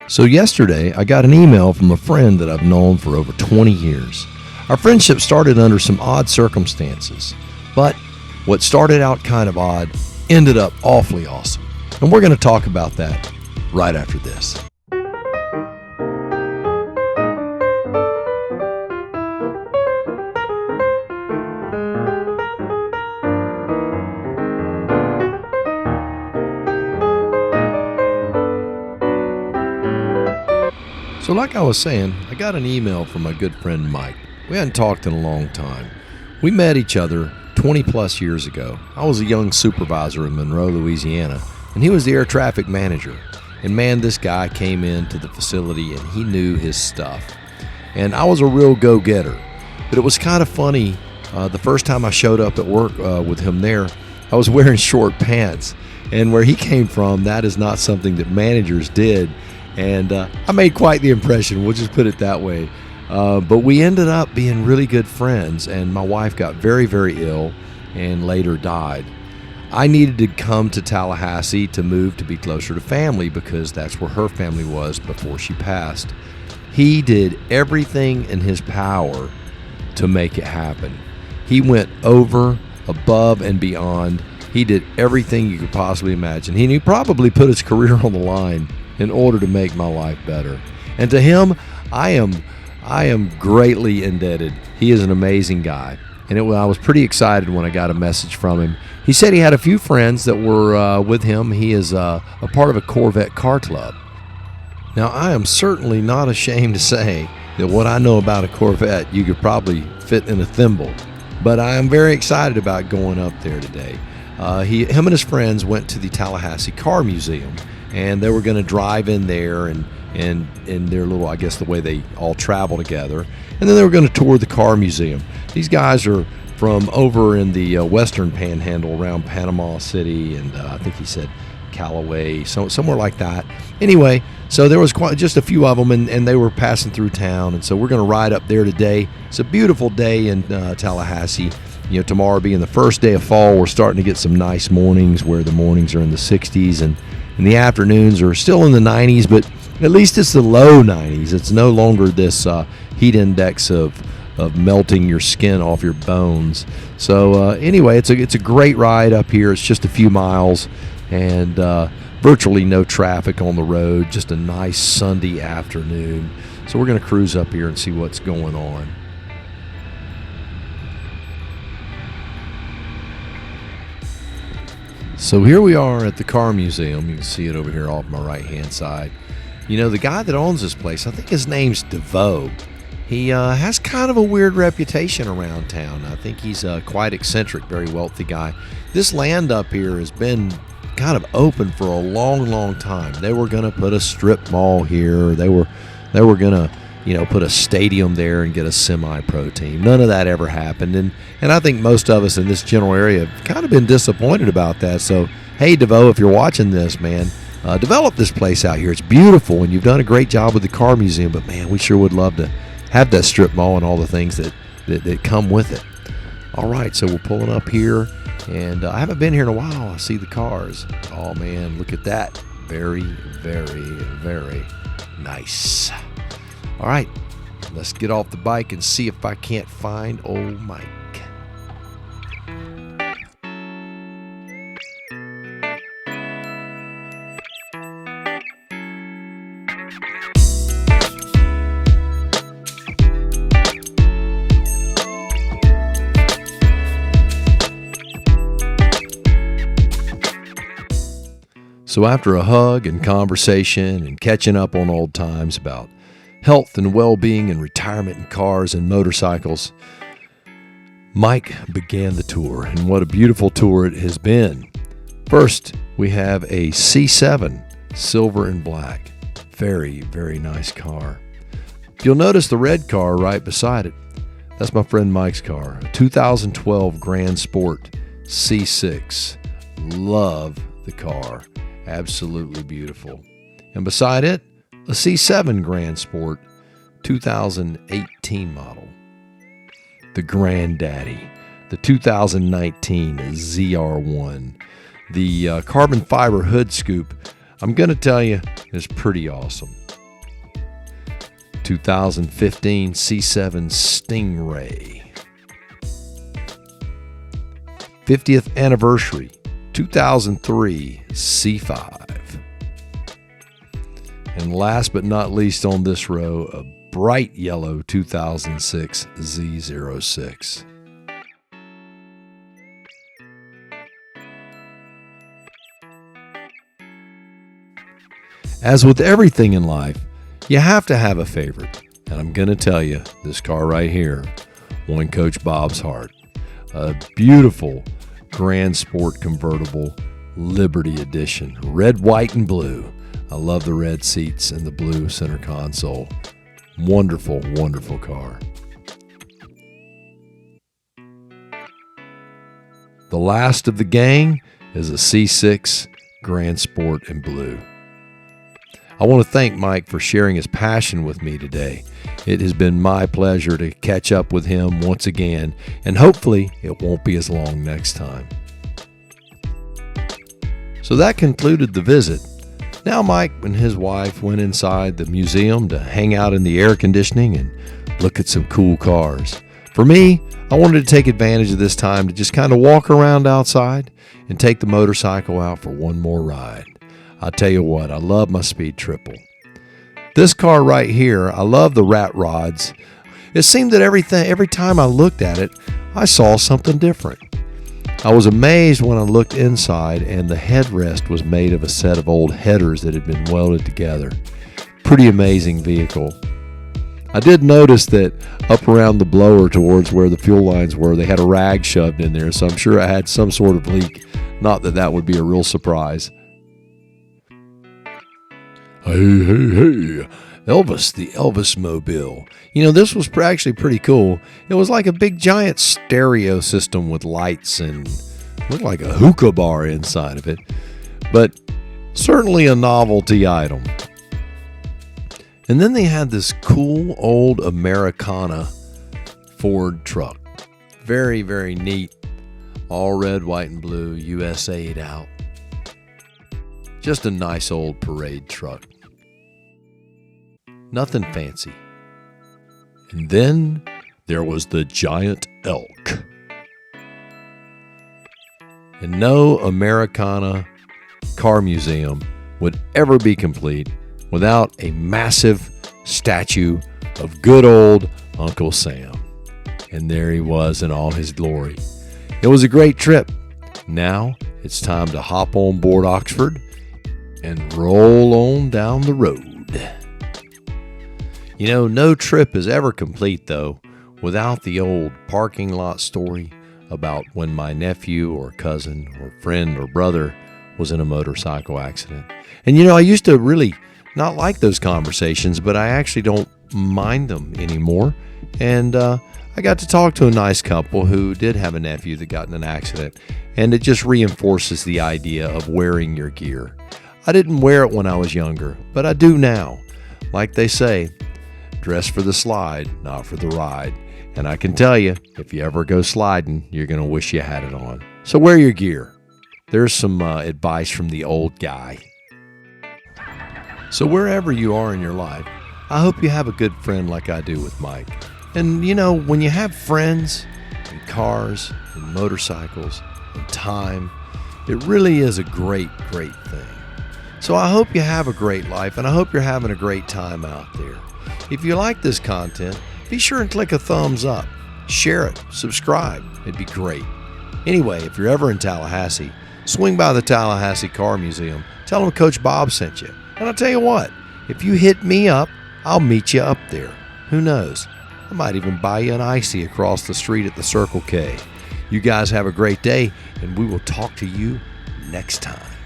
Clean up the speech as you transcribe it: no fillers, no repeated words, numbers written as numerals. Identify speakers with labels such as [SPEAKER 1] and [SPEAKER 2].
[SPEAKER 1] So yesterday, I got an email from a friend that I've known for over 20 years. Our friendship started under some odd circumstances, but what started out kind of odd ended up awfully awesome. And we're going to talk about that right after this. So like I was saying, I got an email from my good friend Mike. We hadn't talked in a long time. We met each other 20 plus years ago. I was a young supervisor in Monroe, Louisiana, and he was the air traffic manager. And man, this guy came into the facility and he knew his stuff. And I was a real go-getter. But it was kind of funny, the first time I showed up at work with him there, I was wearing short pants. And where he came from, that is not something that managers did. And I made quite the impression, we'll just put it that way. But we ended up being really good friends, and my wife got very, very ill and later died. I needed to come to Tallahassee to move to be closer to family because that's where her family was before she passed. He did everything in his power to make it happen. He went over, above, and beyond. He did everything you could possibly imagine. He probably put his career on the line in order to make my life better. And to him, I am greatly indebted. He is an amazing guy. And I was pretty excited when I got a message from him. He said he had a few friends that were with him. He is a part of a Corvette car club. Now, I am certainly not ashamed to say that what I know about a Corvette, you could probably fit in a thimble. But I am very excited about going up there today. Him and his friends went to the Tallahassee Car Museum, and they were going to drive in there and their little, I guess, the way they all travel together. And then they were going to tour the car museum. These guys are from over in the western panhandle around Panama City, and I think he said Callaway, somewhere like that. Anyway, so there was just a few of them, and they were passing through town. And so we're going to ride up there today. It's a beautiful day in Tallahassee. You know, tomorrow being the first day of fall, we're starting to get some nice mornings where the mornings are in the 60s and the afternoons are still in the 90s, but at least it's the low 90s. It's no longer this heat index of melting your skin off your bones. So anyway, it's a great ride up here. It's just a few miles and virtually no traffic on the road. Just a nice Sunday afternoon. So we're going to cruise up here and see what's going on. So here we are at the car museum. You can see it over here off my right hand side. You know, the guy that owns this place, I think his name's DeVoe. He has kind of a weird reputation around town. I think he's quite eccentric, very wealthy guy. This land up here has been kind of open for a long time. They were going to put a strip mall here. They were going to, put a stadium there and get a semi-pro team. None of that ever happened. And I think most of us in this general area have kind of been disappointed about that. So, hey, DeVoe, if you're watching this, man, develop this place out here. It's beautiful, and you've done a great job with the car museum. But, man, we sure would love to have that strip mall and all the things that come with it. All right, so we're pulling up here. And I haven't been here in a while. I see the cars. Oh, man, look at that. Very, very, very nice. All right, let's get off the bike and see if I can't find old Mike. So after a hug and conversation and catching up on old times about health and well-being and retirement and cars and motorcycles, Mike began the tour, and what a beautiful tour it has been. First, we have a C7, silver and black. Very, very nice car. You'll notice the red car right beside it. That's my friend Mike's car, a 2012 Grand Sport C6. Love the car. Absolutely beautiful. And beside it, a C7 Grand Sport 2018 model. The Granddaddy, the 2019 ZR1. The carbon fiber hood scoop, I'm going to tell you, is pretty awesome. 2015 C7 Stingray. 50th anniversary 2003 C5. And last but not least on this row, a bright yellow 2006 Z06. As with everything in life, you have to have a favorite. And I'm going to tell you, this car right here won Coach Bob's heart. A beautiful Grand Sport convertible Liberty Edition, red, white, and blue. I love the red seats and the blue center console. Wonderful, wonderful car. The last of the gang is a C6 Grand Sport in blue. I want to thank Mike for sharing his passion with me today. It has been my pleasure to catch up with him once again, and hopefully it won't be as long next time. So that concluded the visit. Now Mike and his wife went inside the museum to hang out in the air conditioning and look at some cool cars. For me, I wanted to take advantage of this time to just kind of walk around outside and take the motorcycle out for one more ride. I'll tell you what, I love my Speed Triple. This car right here, I love the rat rods. It seemed that every time I looked at it, I saw something different. I was amazed when I looked inside and the headrest was made of a set of old headers that had been welded together. Pretty amazing vehicle. I did notice that up around the blower towards where the fuel lines were, they had a rag shoved in there, so I'm sure I had some sort of leak. Not that that would be a real surprise. Hey, Elvis, the Elvis Mobile. You know, this was actually pretty cool. It was like a big giant stereo system with lights and looked like a hookah bar inside of it, but certainly a novelty item. And then they had this cool old Americana Ford truck. Very, very neat. All red, white, and blue, USA'd out. Just a nice old parade truck. Nothing fancy. And then there was the giant elk. And no Americana car museum would ever be complete without a massive statue of good old Uncle Sam. And there he was in all his glory. It was a great trip. Now it's time to hop on board Oxford and roll on down the road. You know, no trip is ever complete, though, without the old parking lot story about when my nephew or cousin or friend or brother was in a motorcycle accident. And, you know, I used to really not like those conversations, but I actually don't mind them anymore. And I got to talk to a nice couple who did have a nephew that got in an accident, and it just reinforces the idea of wearing your gear. I didn't wear it when I was younger, but I do now. Like they say, dress for the slide, not for the ride. And I can tell you, if you ever go sliding, you're going to wish you had it on. So wear your gear. There's some advice from the old guy. So wherever you are in your life, I hope you have a good friend like I do with Mike. And you know, when you have friends and cars and motorcycles and time, it really is a great, great thing. So I hope you have a great life, and I hope you're having a great time out there. If you like this content, be sure and click a thumbs up, share it, subscribe. It'd be great. Anyway, if you're ever in Tallahassee, swing by the Tallahassee Car Museum. Tell them Coach Bob sent you. And I'll tell you what, if you hit me up, I'll meet you up there. Who knows? I might even buy you an icy across the street at the Circle K. You guys have a great day, and we will talk to you next time.